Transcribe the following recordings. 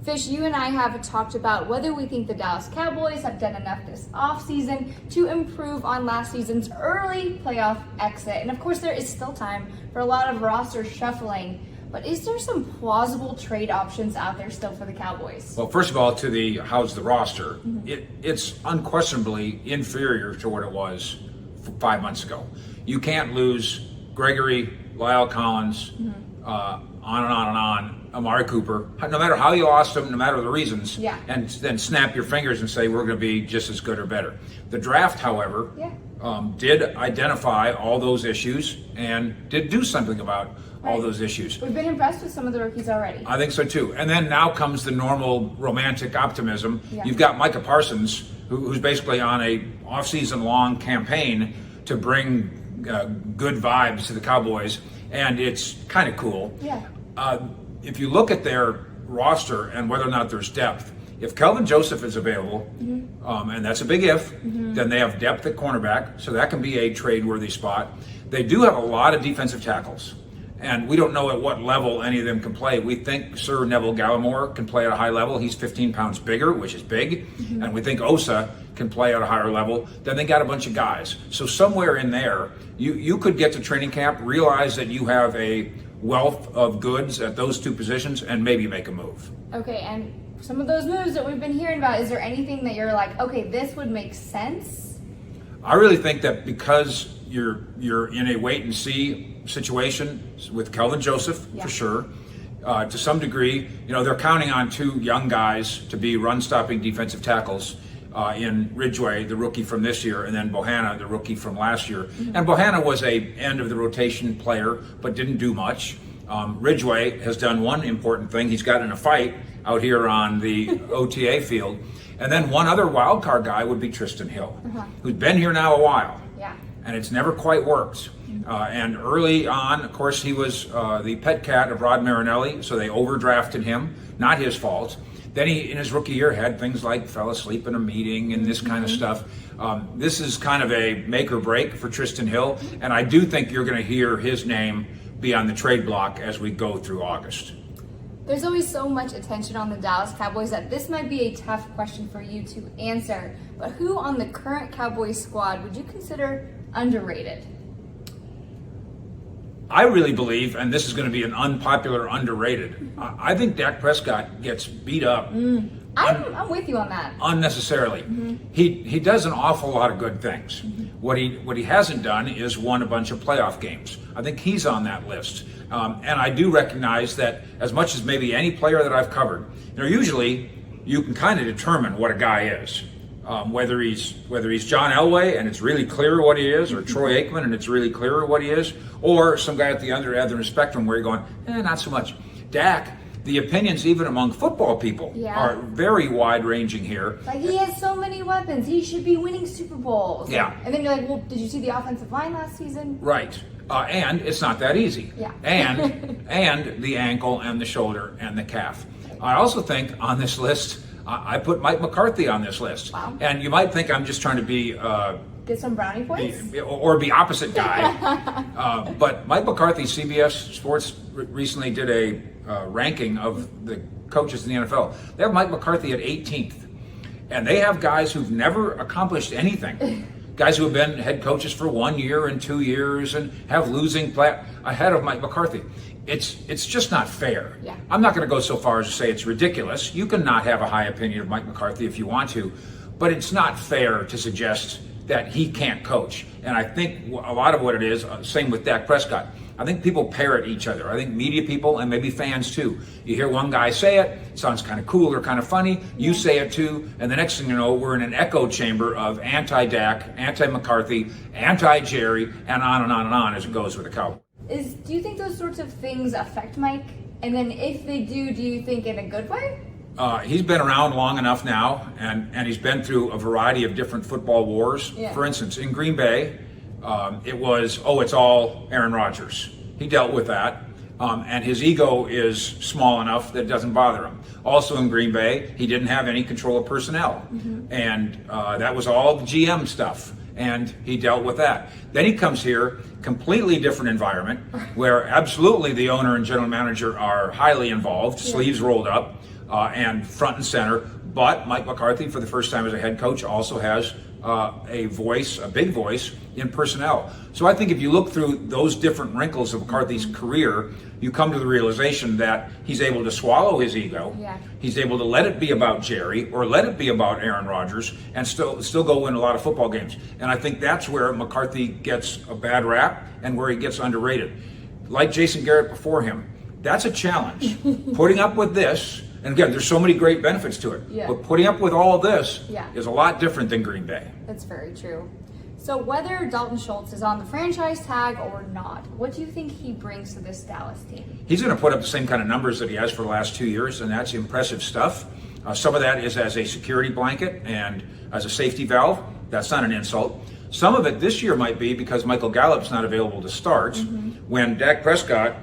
Fish, you and I have talked about whether we think the Dallas Cowboys have done enough this offseason to improve on last season's early playoff exit. And of course, there is still time for a lot of roster shuffling. But is there some plausible trade options out there still for the Cowboys? Well, first of all, to the how's the roster, it's unquestionably inferior to what it was 5 months ago. You can't lose Gregory, Lyle Collins, on and on and on, Amari Cooper, no matter how you lost them, no matter the reasons, and then snap your fingers and say we're going to be just as good or better. The draft, however, did identify all those issues and did do something about all those issues. We've been impressed with some of the rookies already. I think so too. And then now comes the normal romantic optimism. You've got Micah Parsons, who's basically on a off-season long campaign to bring good vibes to the Cowboys, and it's kind of cool. If you look at their roster and whether or not there's depth, if Kelvin Joseph is available, and that's a big if, then they have depth at cornerback, so that can be a trade-worthy spot. They do have a lot of defensive tackles, and we don't know at what level any of them can play. We think Sir Neville Gallimore can play at a high level. He's 15 pounds bigger, which is big, and we think Osa can play at a higher level. Then they got a bunch of guys. So somewhere in there, you could get to training camp, realize that you have a wealth of goods at those two positions, and maybe make a move. Okay, and some of those moves that we've been hearing about, is there anything that you're like, okay, this would make sense? I really think that because you're in a wait and see situation with Kelvin Joseph, for sure. To some degree, they're counting on two young guys to be run-stopping defensive tackles in Ridgeway, the rookie from this year, and then Bohanna, the rookie from last year. And Bohanna was a end-of-the-rotation player, but didn't do much. Ridgeway has done one important thing. He's got in a fight out here on the OTA field. And then one other wild card guy would be Tristan Hill, who's been here now a while. And it's never quite worked. And early on, of course, he was the pet cat of Rod Marinelli, so they overdrafted him. Not his fault. Then he, in his rookie year, had things like fell asleep in a meeting and this kind of stuff. This is kind of a make or break for Tristan Hill, and I do think you're going to hear his name be on the trade block as we go through August. There's always so much attention on the Dallas Cowboys that this might be a tough question for you to answer. But who on the current Cowboys squad would you consider underrated? I really believe, and this is going to be an unpopular underrated, I think Dak Prescott gets beat up. I'm with you on that. Unnecessarily. He does an awful lot of good things. What he hasn't done is won a bunch of playoff games. I think he's on that list. And I do recognize that as much as maybe any player that I've covered, usually you can kind of determine what a guy is. Whether he's John Elway and it's really clear what he is, or Troy Aikman and it's really clear what he is, or some guy at the other end of the spectrum where you're going, not so much. Dak, the opinions even among football people are very wide-ranging here. Like, he has so many weapons. He should be winning Super Bowls. And then you're like, well, did you see the offensive line last season? Right. And it's not that easy. And the ankle and the shoulder and the calf. I also think on this list, I put Mike McCarthy on this list. And you might think I'm just trying to be... get some brownie points? Or be opposite guy. But Mike McCarthy, CBS Sports recently did a ranking of the coaches in the NFL. They have Mike McCarthy at 18th. And they have guys who've never accomplished anything. Guys who have been head coaches for 1 year and 2 years and have losing ahead of Mike McCarthy. It's just not fair. I'm not going to go so far as to say it's ridiculous. You can not have a high opinion of Mike McCarthy if you want to, but it's not fair to suggest that he can't coach. And I think a lot of what it is, same with Dak Prescott. I think people parrot each other. I think media people and maybe fans too. You hear one guy say it sounds kind of cool or kind of funny. You say it too, and the next thing you know, we're in an echo chamber of anti-Dak, anti-McCarthy, anti-Jerry, and on and on and on as it goes with the Cowboys. Do you think those sorts of things affect Mike? And then if they do you think in a good way? He's been around long enough now, and he's been through a variety of different football wars. For instance, in Green Bay, it was, it's all Aaron Rodgers. He dealt with that, and his ego is small enough that it doesn't bother him. Also in Green Bay, he didn't have any control of personnel, and that was all the GM stuff, and he dealt with that. Then he comes here, completely different environment, where absolutely the owner and general manager are highly involved, sleeves rolled up. and front and center. But Mike McCarthy, for the first time as a head coach, also has a voice, a big voice in personnel. So I think if you look through those different wrinkles of McCarthy's career, you come to the realization that he's able to swallow his ego. Yeah. He's able to let it be about Jerry or let it be about Aaron Rodgers and still go win a lot of football games. And I think that's where McCarthy gets a bad rap and where he gets underrated. Like Jason Garrett before him, that's a challenge. Putting up with this, and again, there's so many great benefits to it, but putting up with all of this is a lot different than Green Bay. That's very true. So whether Dalton Schultz is on the franchise tag or not, what do you think he brings to this Dallas team? He's going to put up the same kind of numbers that he has for the last 2 years, and that's impressive stuff. Some of that is as a security blanket and as a safety valve. That's not an insult. Some of it this year might be because Michael Gallup's not available to start. When Dak Prescott,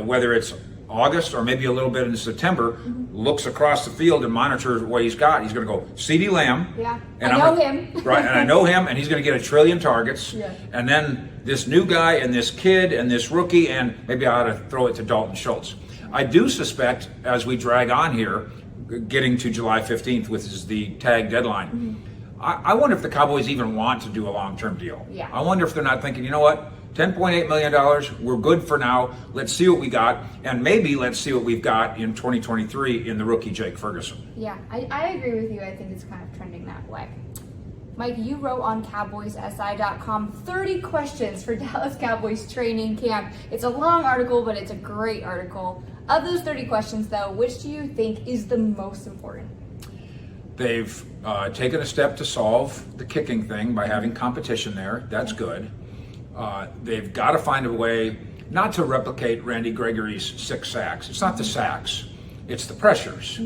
whether it's August or maybe a little bit in September, looks across the field and monitors what he's got. He's going to go, CeeDee Lamb. Yeah, and I know him. Right, and I know him, and he's going to get 1 trillion targets. Yeah. And then this new guy and this kid and this rookie, and maybe I ought to throw it to Dalton Schultz. I do suspect as we drag on here, getting to July 15th, which is the tag deadline, I wonder if the Cowboys even want to do a long-term deal. Yeah. I wonder if they're not thinking, you know what? $10.8 million, we're good for now. Let's see what we got. And maybe let's see what we've got in 2023 in the rookie Jake Ferguson. Yeah, I agree with you. I think it's kind of trending that way. Mike, you wrote on CowboysSI.com 30 questions for Dallas Cowboys training camp. It's a long article, but it's a great article. Of those 30 questions, though, which do you think is the most important? They've taken a step to solve the kicking thing by having competition there. That's good. They've got to find a way not to replicate Randy Gregory's 6 sacks. It's not the sacks, it's the pressures.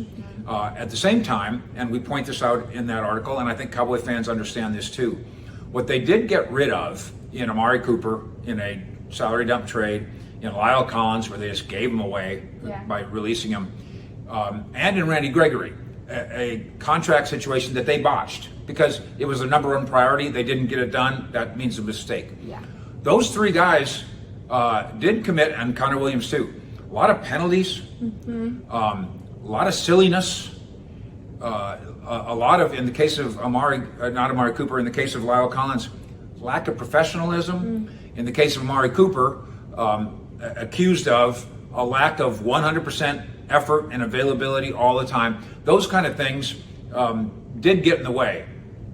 At the same time, and we point this out in that article, and I think Cowboy fans understand this too, what they did get rid of in Amari Cooper in a salary dump trade, in Lyle Collins where they just gave him away by releasing him, and in Randy Gregory, a contract situation that they botched because it was a number 1 priority. They didn't get it done. That means a mistake. Yeah. Those 3 guys did commit, and Connor Williams too, a lot of penalties, a lot of silliness, a lot of, in the case of not Amari Cooper, in the case of Lyle Collins, lack of professionalism. In the case of Amari Cooper, accused of a lack of 100% effort and availability all the time. Those kind of things did get in the way,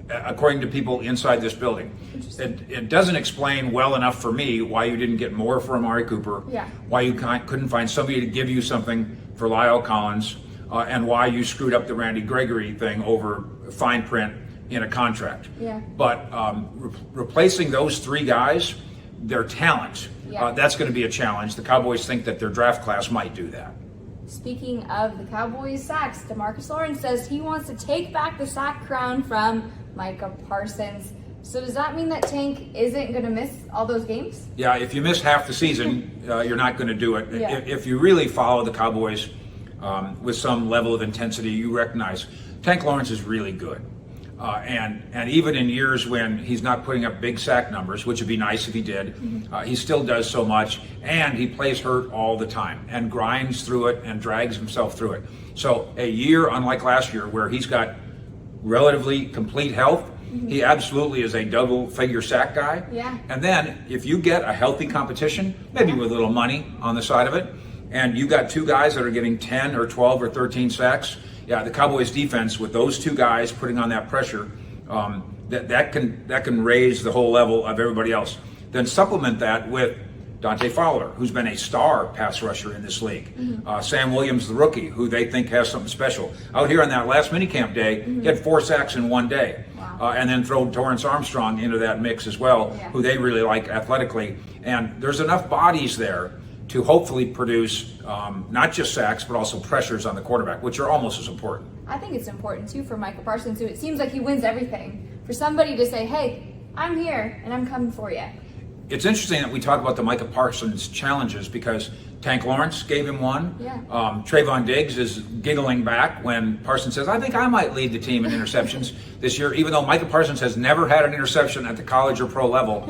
according to people inside this building. It doesn't explain well enough for me why you didn't get more for Amari Cooper, why you couldn't find somebody to give you something for Lyle Collins, and why you screwed up the Randy Gregory thing over fine print in a contract. But replacing those 3 guys, their talent, that's going to be a challenge. The Cowboys think that their draft class might do that. Speaking of the Cowboys sacks, DeMarcus Lawrence says he wants to take back the sack crown from Micah Parsons. So does that mean that Tank isn't going to miss all those games? Yeah, if you miss half the season, you're not going to do it. If you really follow the Cowboys with some level of intensity, you recognize Tank Lawrence is really good. And even in years when he's not putting up big sack numbers, which would be nice if he did, he still does so much, and he plays hurt all the time and grinds through it and drags himself through it. So a year, unlike last year, where he's got relatively complete health, he absolutely is a double-figure sack guy. And then if you get a healthy competition, maybe with a little money on the side of it, and you got 2 guys that are getting 10 or 12 or 13 sacks, the Cowboys defense with those 2 guys putting on that pressure, that can raise the whole level of everybody else. Then supplement that with Dante Fowler, who's been a star pass rusher in this league. Sam Williams, the rookie, who they think has something special. Out here on that last minicamp day, he had 4 sacks in 1 day. And then throw Torrance Armstrong into that mix as well, who they really like athletically. And there's enough bodies there to hopefully produce not just sacks, but also pressures on the quarterback, which are almost as important. I think it's important, too, for Micah Parsons, who it seems like he wins everything. For somebody to say, hey, I'm here, and I'm coming for you. It's interesting that we talk about the Micah Parsons challenges because Tank Lawrence gave him one. Trayvon Diggs is giggling back when Parsons says, I think I might lead the team in interceptions this year, even though Micah Parsons has never had an interception at the college or pro level.